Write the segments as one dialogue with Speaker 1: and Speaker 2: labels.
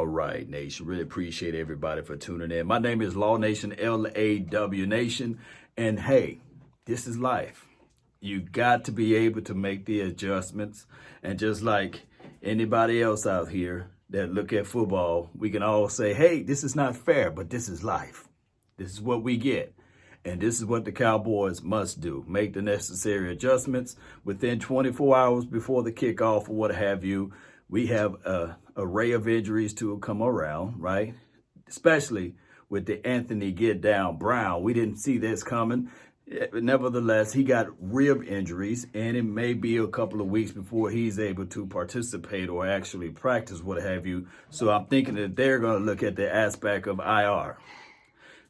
Speaker 1: All right, Nation. Really appreciate everybody for tuning in. My name is Law Nation, L-A-W Nation. And hey, this is life. You got to be able to make the adjustments. And just like anybody else out here that look at football, we can all say, hey, this is not fair, but this is life. This is what we get. And this is what the Cowboys must do. Make the necessary adjustments within 24 hours before the kickoff or what have you. We have an array of injuries to come around, right? Especially with the Antony get down Brown. We didn't see this coming. Nevertheless, he got rib injuries, and it may be a couple of weeks before he's able to participate or actually practice, what have you. So I'm thinking that they're going to look at the aspect of IR.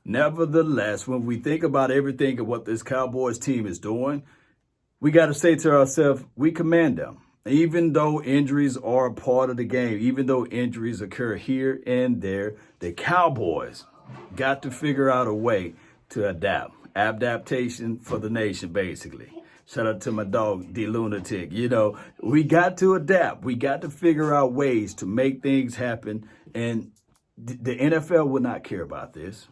Speaker 1: Nevertheless, when we think about everything and what this Cowboys team is doing, we got to say to ourselves, we commend them. Even though injuries are a part of the game, even though injuries occur here and there, the Cowboys got to figure out a way to adapt. Adaptation for the nation, basically. Shout out to my dog, D Lunatic. You know, we got to adapt. We got to figure out ways to make things happen. And the NFL would not care about this.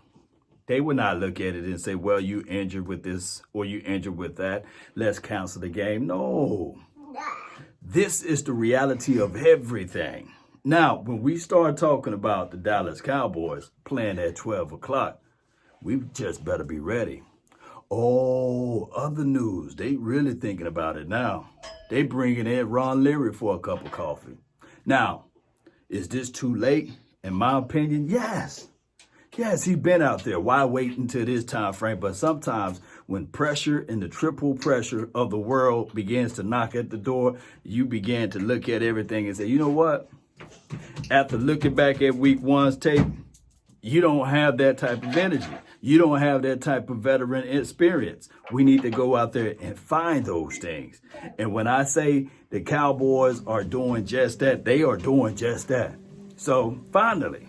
Speaker 1: They would not look at it and say, well, you injured with this or you injured with that. Let's cancel the game. No. This is the reality of everything. Now, when we start talking about the Dallas Cowboys playing at 12 o'clock, we just better be ready. Oh, other news. They really thinking about it now. They bringing in Ronald Leary for a cup of coffee. Now, is this too late? In my opinion, yes. Yes, he's been out there. Why wait until this time frame? But sometimes when pressure and the triple pressure of the world begins to knock at the door, you begin to look at everything and say, you know what? After looking back at week one's tape, you don't have that type of energy. You don't have that type of veteran experience. We need to go out there and find those things. And when I say the Cowboys are doing just that, they are doing just that. So finally,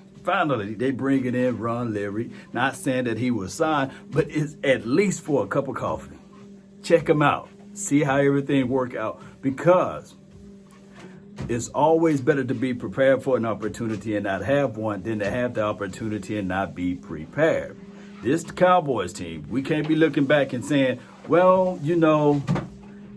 Speaker 1: they bringing in Ron Leary. Not saying that he was signed, but it's at least for a cup of coffee. Check him out. See how everything work out. Because it's always better to be prepared for an opportunity and not have one than to have the opportunity and not be prepared. This Cowboys team, we can't be looking back and saying, well, you know,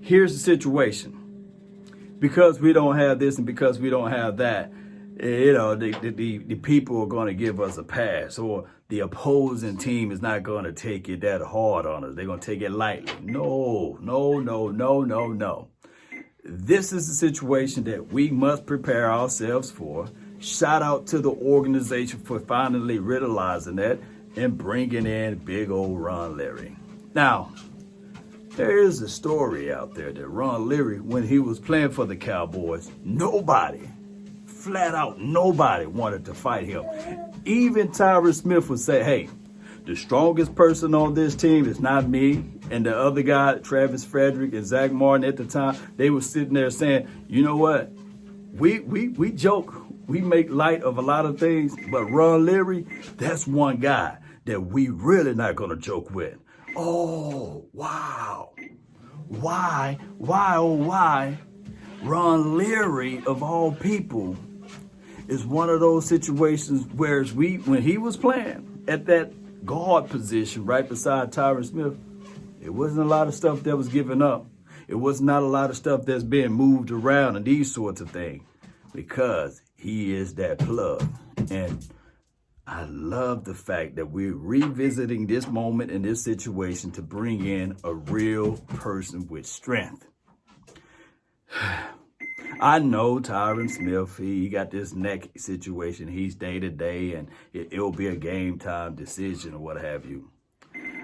Speaker 1: here's the situation. Because we don't have this and because we don't have that, you know, the people are going to give us a pass, or the opposing team is not going to take it that hard on us. They're going to take it lightly. No. This is the situation that we must prepare ourselves for. Shout out to the organization for finally realizing that and bringing in big old Ron Leary. Now, there is a story out there that Ron Leary, when he was playing for the Cowboys, flat out nobody wanted to fight him. Even Tyron Smith would say, hey, the strongest person on this team is not me. And the other guy, Travis Frederick and Zach Martin at the time, they were sitting there saying, you know what? We joke. We make light of a lot of things. But Ron Leary, that's one guy that we really not going to joke with. Oh, wow. Why, oh, why? Ron Leary, of all people, is one of those situations where when he was playing at that guard position right beside Tyron Smith, it wasn't a lot of stuff that was given up. It was not a lot of stuff that's being moved around and these sorts of things, because he is that plug. And I love the fact that we're revisiting this moment in this situation to bring in a real person with strength. I know Tyron Smith, he got this neck situation. He's day to day, and it'll be a game time decision or what have you.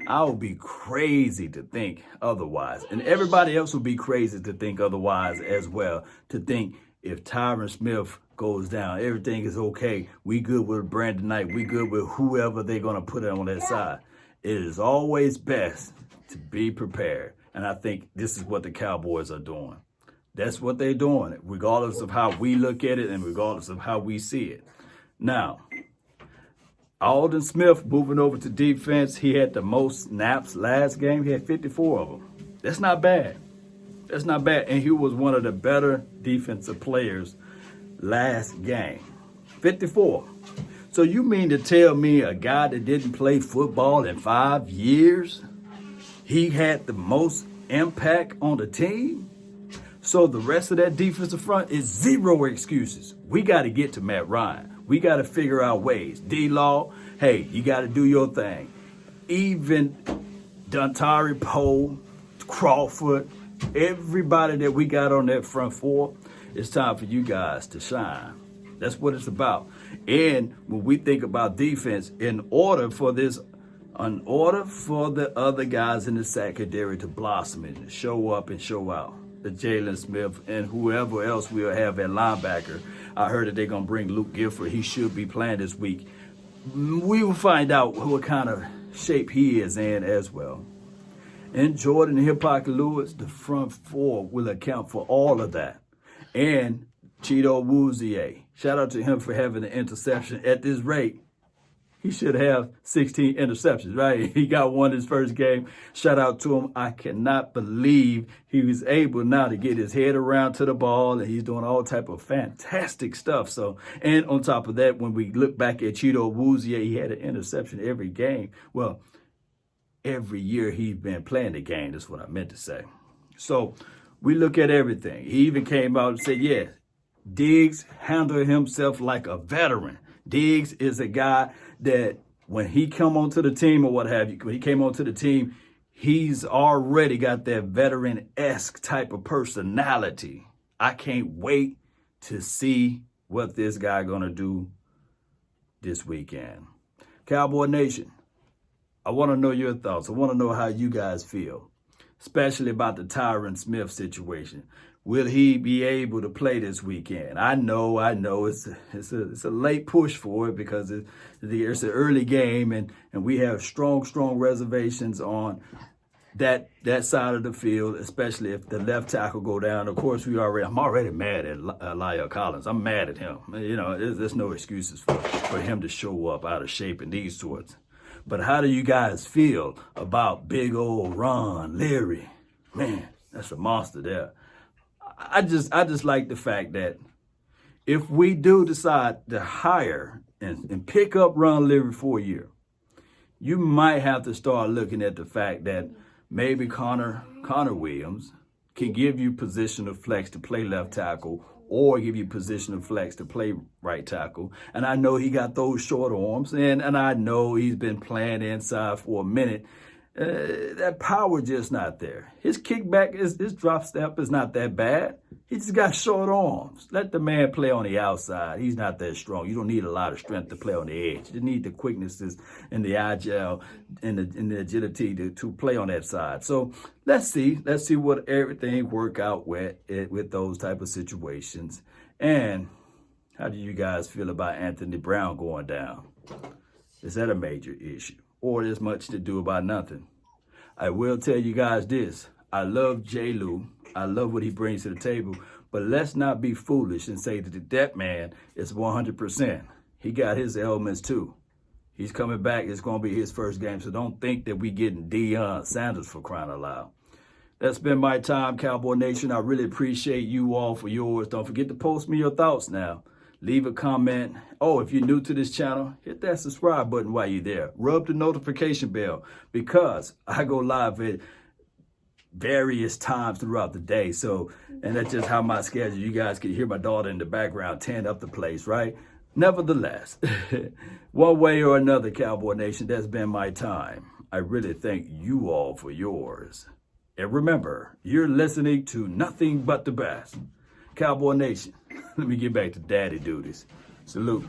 Speaker 1: I would be crazy to think otherwise. And everybody else would be crazy to think otherwise as well. To think if Tyron Smith goes down, everything is okay. We good with Brandon Knight. We good with whoever they're going to put on that side. It is always best to be prepared. And I think this is what the Cowboys are doing. That's what they're doing, regardless of how we look at it and regardless of how we see it. Now, Aldon Smith moving over to defense. He had the most snaps last game. He had 54 of them. That's not bad. That's not bad. And he was one of the better defensive players last game. 54. So you mean to tell me a guy that didn't play football in 5 years, he had the most impact on the team? So the rest of that defensive front is zero excuses. We got to get to Matt Ryan. We got to figure out ways. D-Law, hey, you got to do your thing. Even Dontari Poe, Crawford, everybody that we got on that front four, it's time for you guys to shine. That's what it's about. And when we think about defense, in order for the other guys in the secondary to blossom and show up and show out, the Jalen Smith and whoever else we'll have at linebacker, I heard that they're going to bring Luke Gifford. He should be playing this week. We will find out what kind of shape he is in as well. And Jordan Hip-Pocket Lewis, the front four will account for all of that. And Cheeto Woozier, shout out to him for having an interception. At this rate, he should have 16 interceptions, right? He got one his first game. Shout out to him. I cannot believe he was able now to get his head around to the ball, and he's doing all type of fantastic stuff. So, and on top of that, when we look back at Cheeto Woozier, he had an interception every game. Well, every year he's been playing the game. That's what I meant to say. So we look at everything. He even came out and said, yeah, Diggs handled himself like a veteran. Diggs is a guy that when he come onto the team or what have you, when he came onto the team, he's already got that veteran-esque type of personality. I can't wait to see what this guy gonna do this weekend. Cowboy Nation, I want to know your thoughts. I want to know how you guys feel, especially about the Tyron Smith situation. Will he be able to play this weekend? I know. It's a late push for it because it's an early game, and we have strong reservations on that side of the field, especially if the left tackle go down. Of course, I'm already mad at La'el Collins. I'm mad at him. You know, there's no excuses for him to show up out of shape in these sorts. But how do you guys feel about big old Ron Leary? Man, that's a monster there. I just like the fact that if we do decide to hire and pick up Ron Leary for a year, you might have to start looking at the fact that maybe Connor Williams can give you position of flex to play left tackle or give you position of flex to play right tackle. And I know he got those short arms, and I know he's been playing inside for a minute. That power just not there. His kickback, his drop step is not that bad. He just got short arms. Let the man play on the outside. He's not that strong. You don't need a lot of strength to play on the edge. You need the quicknesses and the agile and the agility to play on that side. So let's see what everything work out with those type of situations. And how do you guys feel about Antony Brown going down? Is that a major issue? Or there's much to do about nothing? I will tell you guys this. I love J. Lou. I love what he brings to the table. But let's not be foolish and say that man is 100%. He got his elements too. He's coming back. It's going to be his first game. So don't think that we getting Deion Sanders for crying out loud. That's been my time, Cowboy Nation. I really appreciate you all for yours. Don't forget to post me your thoughts now. Leave a comment. Oh, if you're new to this channel, hit that subscribe button while you're there. Rub the notification bell because I go live at various times throughout the day. So, and that's just how my schedule. You guys can hear my daughter in the background tearing up the place, right? Nevertheless, one way or another, Cowboy Nation, that's been my time. I really thank you all for yours. And remember, you're listening to nothing but the best. Cowboy Nation, let me get back to daddy duties. Salute.